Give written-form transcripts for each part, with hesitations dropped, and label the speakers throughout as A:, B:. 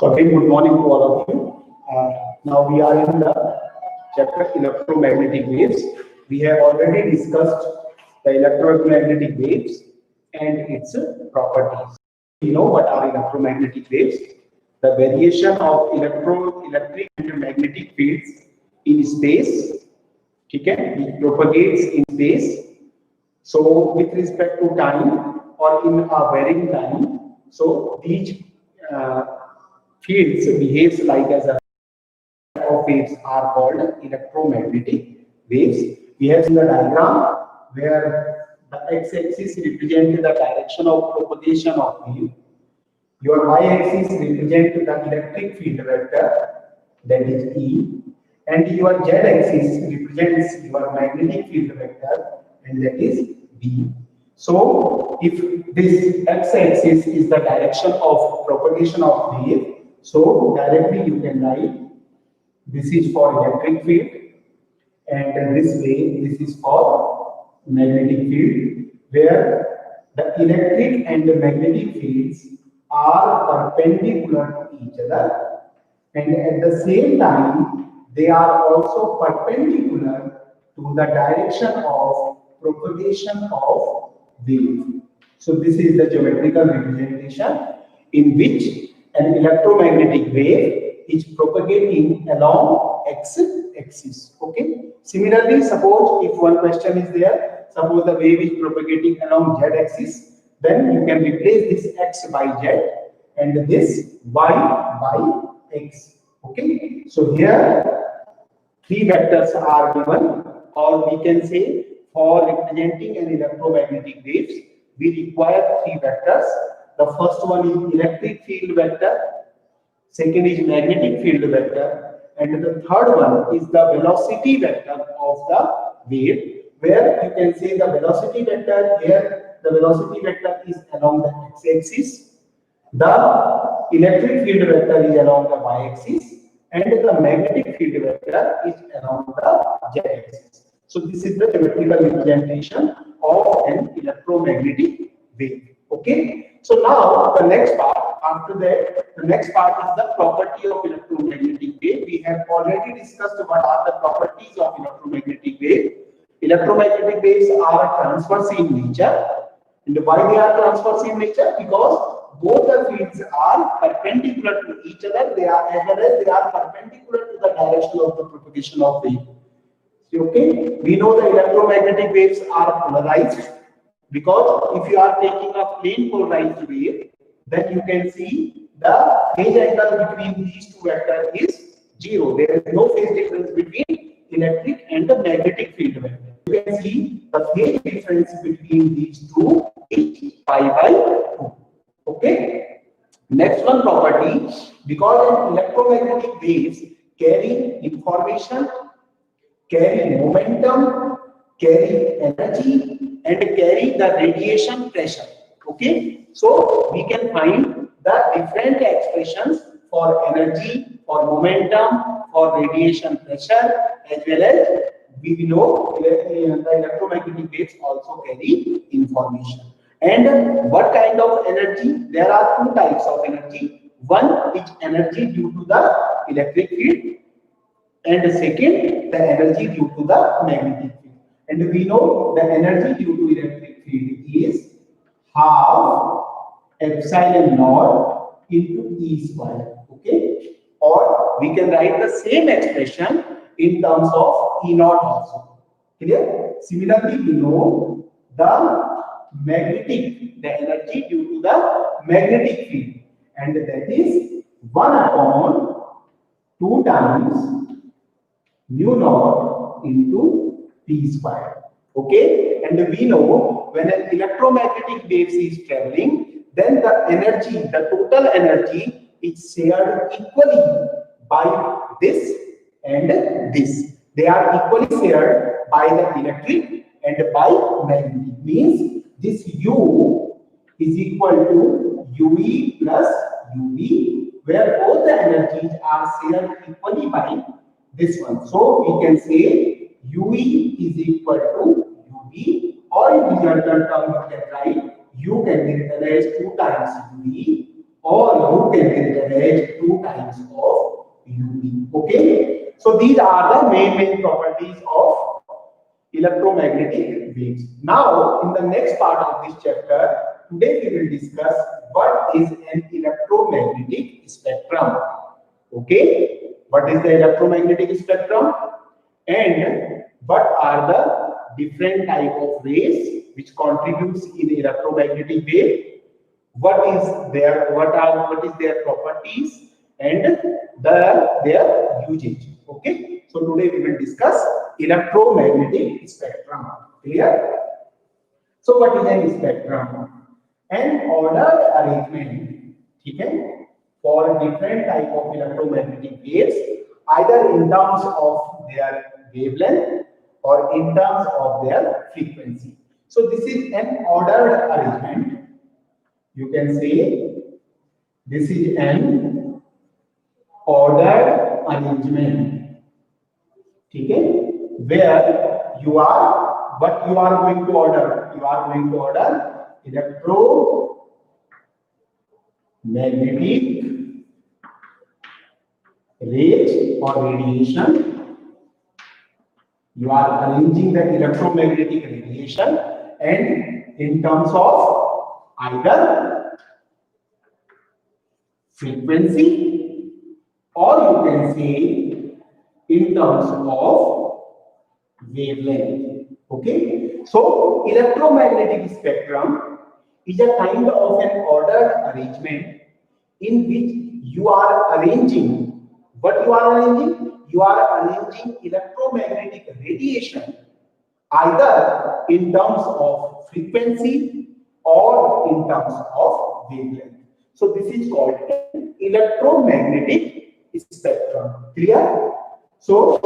A: So again, good morning to all of you. Now we are in the chapter electromagnetic waves. We have already discussed the electromagnetic waves and its properties. You know what are electromagnetic waves? The variation of electric and magnetic fields in space. Okay, it propagates in space. So with respect to time or in a varying time, so these uh, fields behaves like as a of waves are called electromagnetic waves. We have seen the diagram where the x-axis represents the direction of propagation of wave. Your y-axis represents the electric field vector, that is E, and your z-axis represents your magnetic field vector, and that is B. So, if this x-axis is the direction of propagation of wave, so directly you can write this is for electric field, and this way this is for magnetic field, where the electric and the magnetic fields are perpendicular to each other, and at the same time they are also perpendicular to the direction of propagation of wave. So this is the geometrical representation in which an electromagnetic wave is propagating along x-axis. Okay. Similarly, suppose if one question is there, suppose the wave is propagating along z-axis, then you can replace this x by z and this y by x. Okay. So here three vectors are given, or we can say for representing an electromagnetic waves, we require three vectors. The first one is electric field vector, second is magnetic field vector, and the third one is the velocity vector of the wave, where you can say the velocity vector here, the velocity vector is along the x-axis, the electric field vector is along the y-axis, and the magnetic field vector is along the z-axis. So this is the geometrical representation of an electromagnetic wave. Okay. So now the next part, after that, the next part is the property of electromagnetic wave. We have already discussed what are the properties of electromagnetic wave. Electromagnetic waves are transverse in nature. And why they are transverse in nature? Because both the fields are perpendicular to each other. They are, as well as they are perpendicular to the direction of the propagation of wave. Okay, we know the electromagnetic waves are polarized, because if you are taking a plane polarized wave, then you can see the phase angle between these two vectors is 0. There is no phase difference between electric and the magnetic field vector. You can see the phase difference between these two is pi by 2. Okay. Next one property, because electromagnetic waves carry information, carry momentum, carry energy, and carry the radiation pressure. Okay. So we can find the different expressions for energy, for momentum, for radiation pressure, as well as we know the electromagnetic waves also carry information. And what kind of energy? There are two types of energy. One is energy due to the electric field, and second, the energy due to the magnetic field. And we know the energy due to electric field is half epsilon naught into E square. Okay, or we can write the same expression in terms of E naught also. Clear? Similarly, we know the energy due to the magnetic field, and that is 1 upon 2 times mu naught into P square. Okay, and we know when an electromagnetic wave is traveling, then the energy, the total energy is shared equally by this and this. They are equally shared by the electric and by magnetic. Means this U is equal to UE plus UV, where both the energies are shared equally by this one. So we can say UE is equal to UV, or in resultant term you can write U can be written as 2 times UV, or U can be written as 2 times of UV. Okay, so these are the main properties of electromagnetic waves. Now, in the next part of this chapter, today we will discuss what is an electromagnetic spectrum. Okay, what is the electromagnetic spectrum and what are the different type of rays which contributes in electromagnetic wave, what is their properties and their usage. Okay, so today we will discuss electromagnetic spectrum. Clear? So what is an spectrum? An ordered arrangement, okay, for different type of electromagnetic waves, either in terms of their wavelength or in terms of their frequency. So this is an ordered arrangement. You can say this is an ordered arrangement, okay, where you are, what you are going to order? You are going to order electromagnetic rays or radiation. You are arranging the electromagnetic radiation and in terms of either frequency or you can say in terms of wavelength. Okay, so electromagnetic spectrum is a kind of an ordered arrangement in which you are arranging, what you are arranging? You are arranging electromagnetic radiation either in terms of frequency or in terms of wavelength. So this is called an electromagnetic spectrum. Clear? So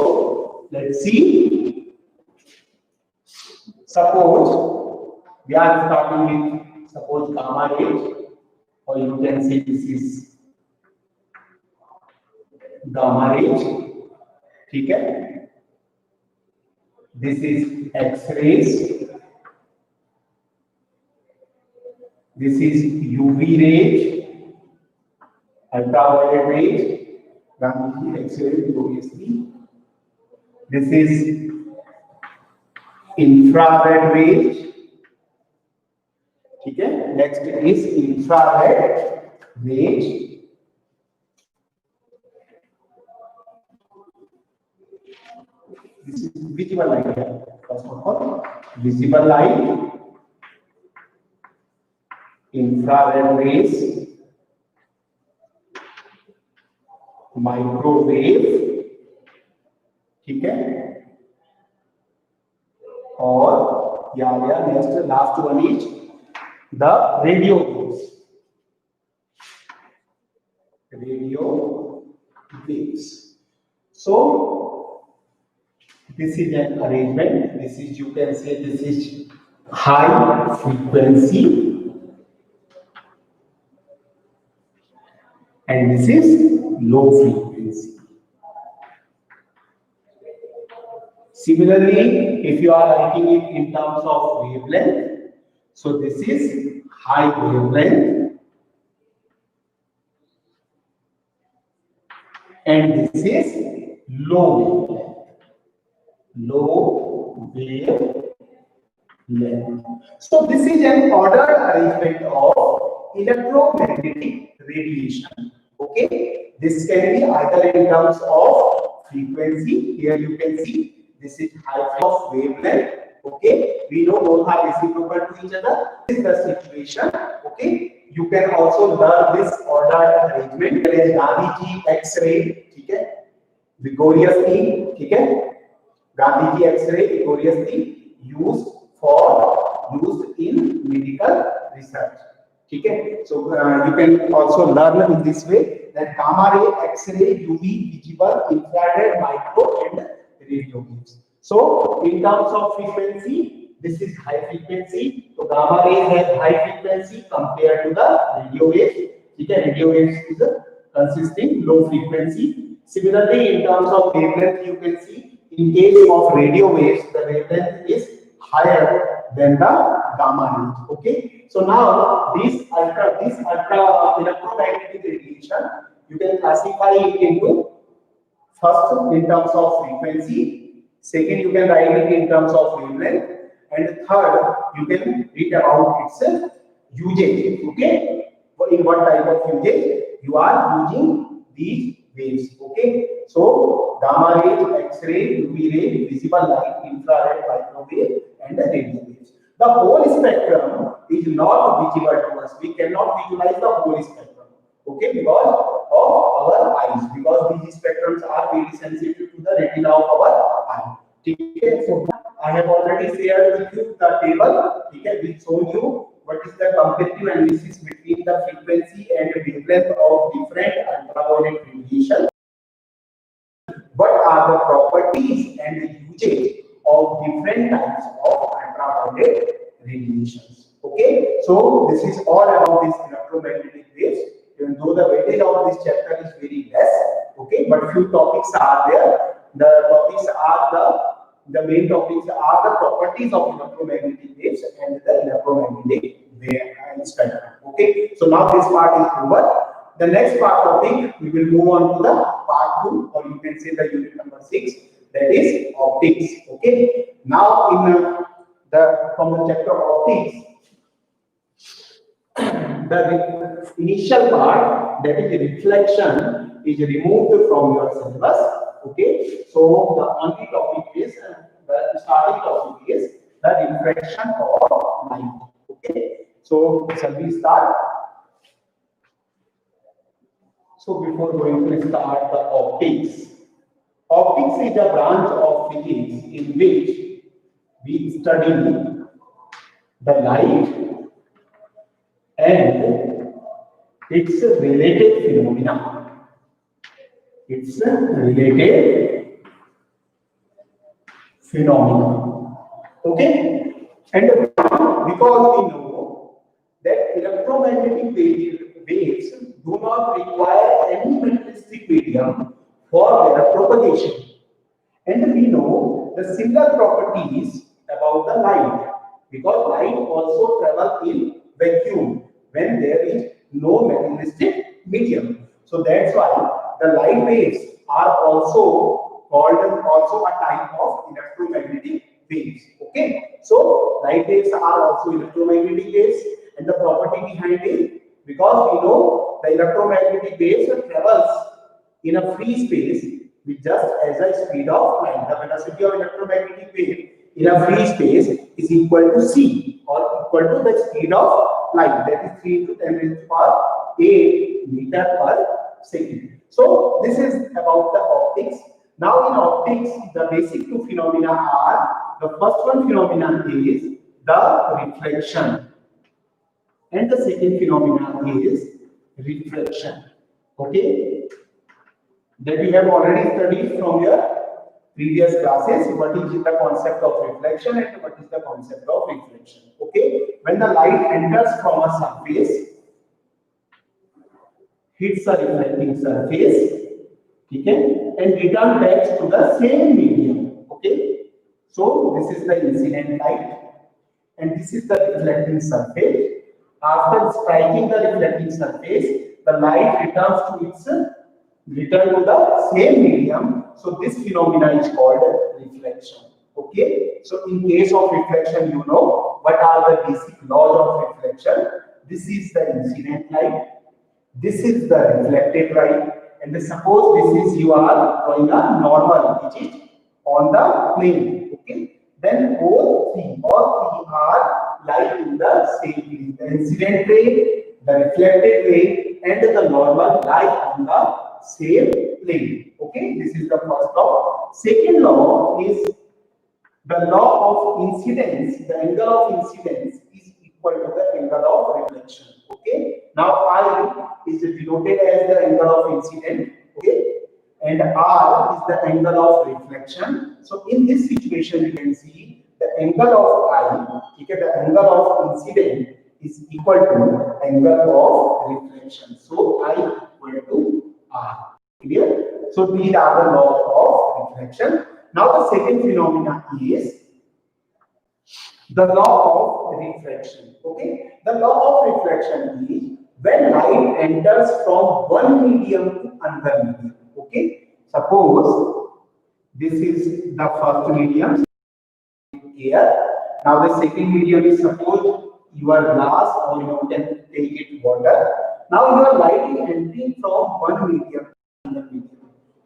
A: let's see. Suppose we are starting with suppose gamma rays, or you can say this is gamma rays. Okay? This is X-rays. This is UV rays, ultraviolet rays, X-rays obviously. This is infrared rays. Okay? Next is infrared rays. This is visible light. First of all, visible light, infrared rays, microwave, okay, or next last one is the radio waves. Radio waves. So this is an arrangement. This is, you can say, this is high frequency and this is low frequency. Similarly, if you are writing it in terms of wavelength, so this is high wavelength and this is low wavelength. Low wavelength. So this is an ordered arrangement of electromagnetic radiation. Okay, this can be either in terms of frequency. Here you can see this is high of wavelength. Okay, we know both are reciprocal to each other. This is the situation. Okay, you can also learn this ordered arrangement. There is Gandhi X-ray. Okay, vigorously. Okay, Gandhi X-ray vigorously used in medical research. Okay, so you can also learn in this way that gamma ray, X-ray, UV, visible, infrared, micro, and radio waves. So in terms of frequency, this is high frequency. So gamma rays have high frequency compared to the radio waves. Okay, radio waves is consisting low frequency. Similarly, in terms of wavelength, you can see in case of radio waves, the wavelength is higher than the gamma rays. Okay, so now this ultra electromagnetic radiation You can classify it into first in terms of frequency, second you can write it in terms of wavelength, and third you can read about its usage. Okay, in what type of usage you are using these waves. Okay, so gamma ray, X-ray, UV ray, visible light, infrared, microwave, and the radio waves. The whole spectrum is not visible to us. We cannot visualize the whole spectrum. Okay, because of our eyes, because these spectrums are very sensitive to the retina of our eye. Okay, so I have already shared with you the table. Okay, we show you what is the comparative analysis between the frequency and wavelength of different ultraviolet radiation. What are the properties and the usage of different types of ultraviolet radiations? Okay, so this is all about this electromagnetic waves. Even though the weightage of this chapter is very less, okay, but few topics are there. The topics are the main topics are the properties of electromagnetic waves and the electromagnetic wave spectrum. Okay, so now this part is over. The next part topic, we will move on to the part 2, or you can say the unit number 6, that is optics. Okay, now in from the chapter optics, the initial part, that is reflection, is removed from your syllabus. Okay, so the only topic is the starting topic is the refraction of light. Okay, so shall we start? So before going to start the optics, optics is a branch of physics in which we study the light and its related phenomena. Its related phenomena. Okay, and because we know that electromagnetic waves do not require any materialistic medium for their propagation. And we know the similar properties about the light, because light also travels in vacuum when there is no materialistic medium. So that's why the light waves are also called also a type of electromagnetic waves. Okay, so light waves are also electromagnetic waves, and the property behind it, because we know the electromagnetic waves travels in a free space with just as a speed of light. The velocity of electromagnetic wave in a free space is equal to c, or equal to the speed of light, that is 3 to 10 raised to power 8 meter per second. So this is about the optics. Now in optics, the basic two phenomena are, the first one phenomena is the reflection, and the second phenomena is reflection. Okay, that you have already studied from your previous classes. What is the concept of reflection and what is the concept of reflection? Okay, when the light enters from a surface, hits a reflecting surface, okay, and return back to the same medium. Okay, so this is the incident light, and this is the reflecting surface. After striking the reflecting surface, the light returns to its return to the same medium. So this phenomena is called reflection. Okay, so in case of reflection, you know what are the basic laws of reflection. This is the incident light, this is the reflected light, and suppose this is you are drawing a normal, which is on the plane. Okay, then all three are light in the same plane. The incident ray, the reflected ray, and the normal light on the same plane. Okay, this is the first law. Second law is the law of incidence. The angle of incidence is equal to the angle of reflection. Okay, now I is denoted as the angle of incident. Okay, and R is the angle of reflection. So in this situation, you can see the angle of I, okay, the angle of incident is equal to angle of reflection. So I equal to R. Clear? So these are the laws of reflection. Now the second phenomena is the law of reflection. Okay, the law of reflection is when light enters from one medium to another medium. Okay, suppose this is the first medium, air. Now the second medium is suppose your glass, or you can take it water. Now your light is entering from one medium to another medium.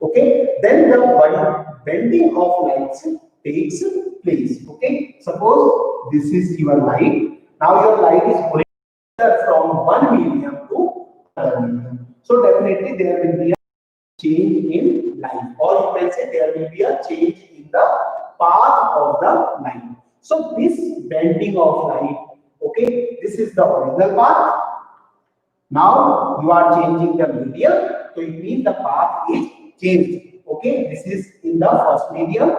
A: Okay, then the bending of lights takes place. Okay, suppose this is your light. Now your light is going from one medium to another medium. So definitely there will be a change in line, or you can say there will be a change in the path of the line. So this bending of light, okay, this is the original path. Now you are changing the medium, so it means the path is changed. Okay, this is in the first medium.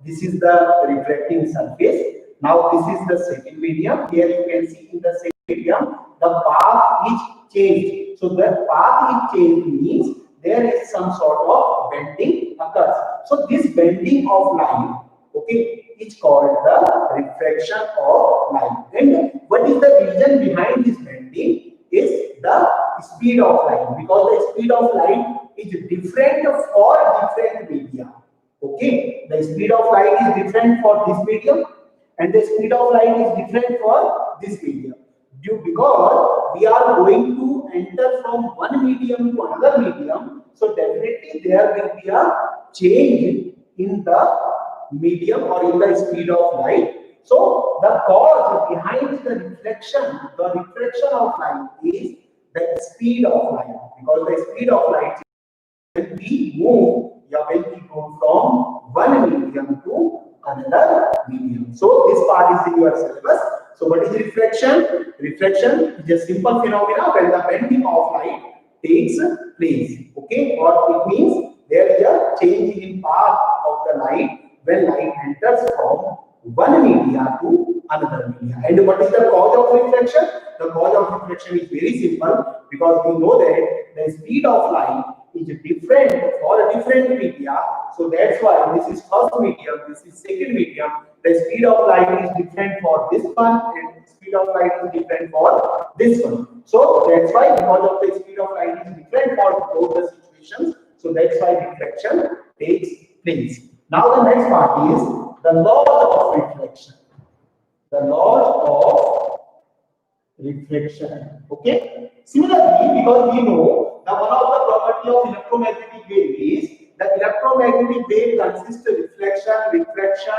A: This is the reflecting surface. Now this is the second medium. Here you can see in the second medium the path is changed. So the path is changed means there is some sort of bending occurs. So this bending of light, okay, is called the refraction of light. And what is the reason behind this bending? Is the speed of light, because the speed of light is different for different media. Okay, the speed of light is different for this medium, and the speed of light is different for this medium. Due because we are going to enter from one medium to another medium, so definitely there will be a change in the medium or in the speed of light. So the cause behind the reflection of light is the speed of light, because the speed of light, when we move, yeah, when we go from one medium to another medium. So this part is in your syllabus. So what is reflection? Reflection is a simple phenomena when the bending of light takes place. Okay, or it means there is a change in path of the light when light enters from one media to another media. And what is the cause of reflection? The cause of reflection is very simple, because we know that the speed of light is different for a different media. So that's why this is first medium, this is second medium. The speed of light is different for this one, and the speed of light is different for this one. So that's why, because of the speed of light is different for both the situations, so that's why reflection takes place. Now the next part is the laws of reflection. The laws of reflection. Okay. Similarly, because we know that one of the property of electromagnetic wave is the electromagnetic wave consists of reflection,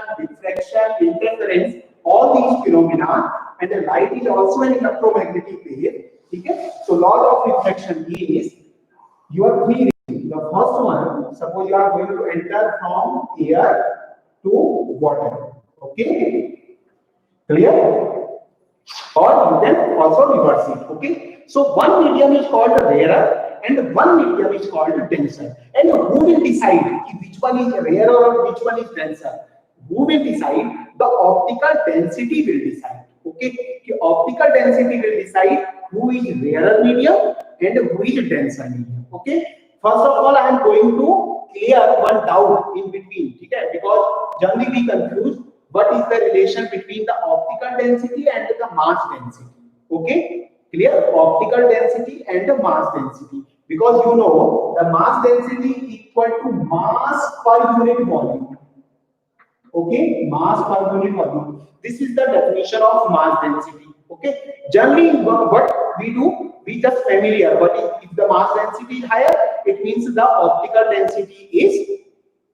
A: interference, all these phenomena, and the light is also an electromagnetic wave. Okay. So law of reflection is your three. The first one, suppose you are going to enter from air to water. Okay. Clear? Or you can also reverse it. Okay. So one medium is called rarer and one medium is called denser. And who will decide which one is rarer or which one is denser? Who will decide? The optical density will decide. Okay. The optical density will decide who is rarer medium and who is denser medium. Okay. First of all, I am going to clear one doubt in between. Okay. Because generally we confuse what is the relation between the optical density and the mass density. Okay, clear? Optical density and the mass density, because you know the mass density equal to mass per unit volume. Okay, mass per unit volume. This is the definition of mass density. Okay, generally what we do, we just familiar. But if the mass density is higher, it means the optical density is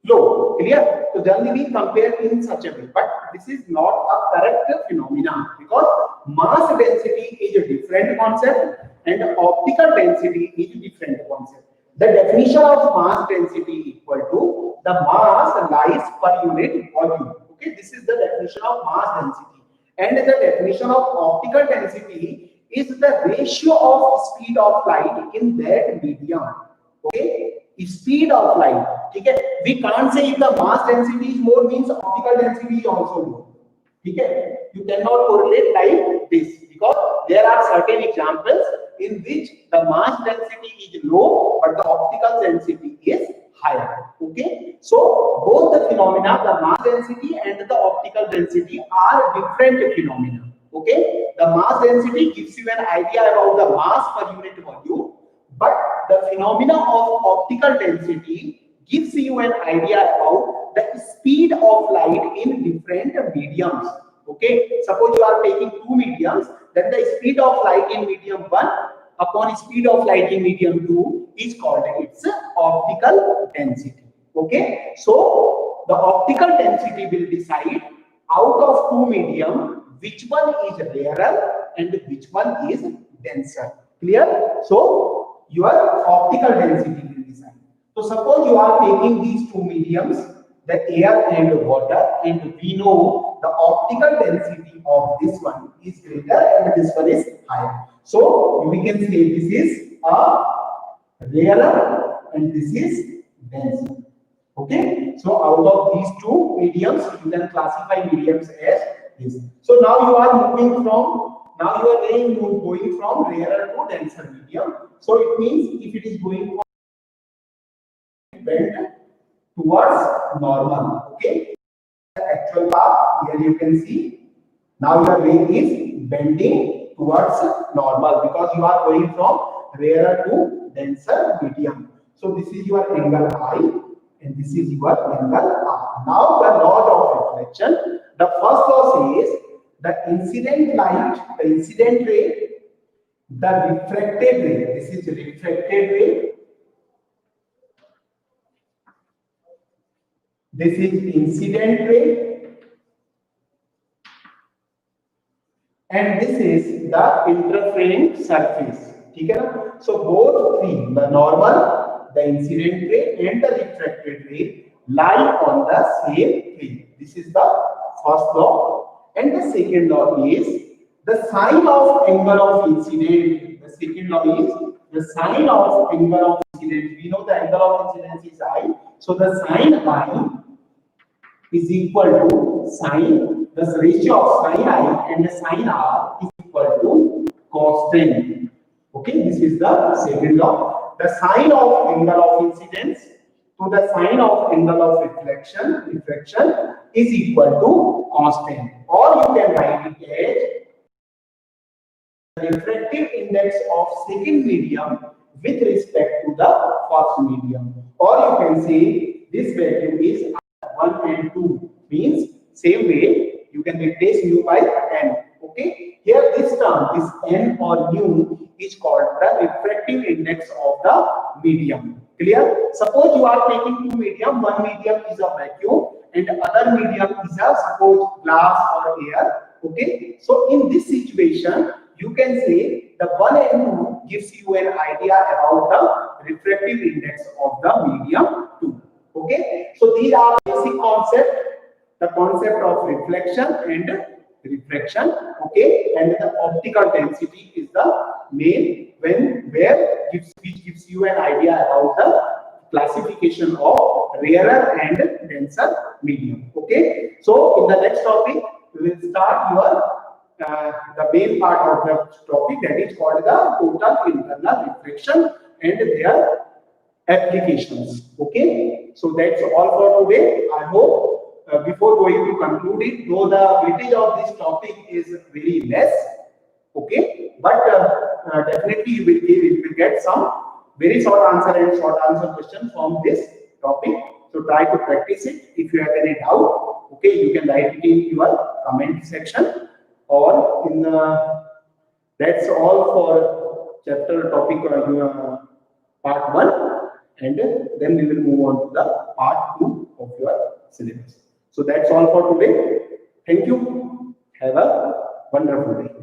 A: low. Clear? So generally we compare in such a way, but this is not a correct phenomenon, because mass density is a different concept and optical density is a different concept. The definition of mass density equal to the mass lies per unit volume. Okay, this is the definition of mass density, and the definition of optical density is the ratio of speed of light in that medium. Okay, speed of light. Okay, we can't say if the mass density is more means optical density is also more. Okay, you cannot correlate like this, because there are certain examples in which the mass density is low but the optical density is higher. Okay, so both the phenomena, the mass density and the optical density, are different phenomena. Okay, the mass density gives you an idea about the mass per unit volume, but the phenomena of optical density gives you an idea about the speed of light in different mediums. Okay, suppose you are taking two mediums, then the speed of light in medium 1 upon speed of light in medium 2 is called its optical density. Okay, so the optical density will decide out of two medium which one is rarer and which one is denser. Clear? So your optical density will decide. So suppose you are taking these two mediums, the air and water, and we know the optical density of this one is greater and this one is higher. So we can say this is a rarer and this is denser. Okay, so out of these two mediums, you can classify mediums as this. So now you are moving from, now you are going from rarer to denser medium. So it means if it is going from bend towards normal, okay, the actual path here you can see. Now your ray is bending towards normal because you are going from rarer to denser medium. So this is your angle I and this is your angle R. Now the law of reflection. The first law says the incident light, the incident ray, the refracted ray. This is refracted ray. This is incident ray. And this is the interfering surface. Okay? So both three, the normal, the incident ray and the refracted ray, lie on the same plane. This is the first law. And the second law is the sign of angle of incident. The second law is the sign of angle of incident. We know the angle of incidence is I. So the sign I is equal to sine, the ratio of sine I and the sine R is equal to constant. Okay, this is the second law. The sine of angle of incidence to the sine of angle of reflection is equal to constant. Or you can write it as the refractive index of second medium with respect to the first medium. Or you can say this value is 1 and 2, means same way you can replace mu by n. Okay, here this term, this n or mu, is called the refractive index of the medium. Clear? Suppose you are taking two medium, one medium is a vacuum and other medium is a suppose glass or air. Okay, so in this situation you can say the 1 and 2 gives you an idea about the refractive index of the medium 2. Okay, so these are basic concept, the concept of reflection and refraction. Okay, and the optical density is the main which gives you an idea about the classification of rarer and denser medium. Okay, so in the next topic we will start your the main part of the topic, that is called the total internal reflection and their applications. Okay, so that's all for today. I hope before going to conclude it, though the weightage of this topic is very less, okay, but definitely you will get some very short answer and short answer questions from this topic. So try to practice it. If you have any doubt, okay, you can write it in your comment section or in that's all for chapter topic part 1, and then we will move on to the part 2 of your syllabus. So that's all for today. Thank you. Have a wonderful day.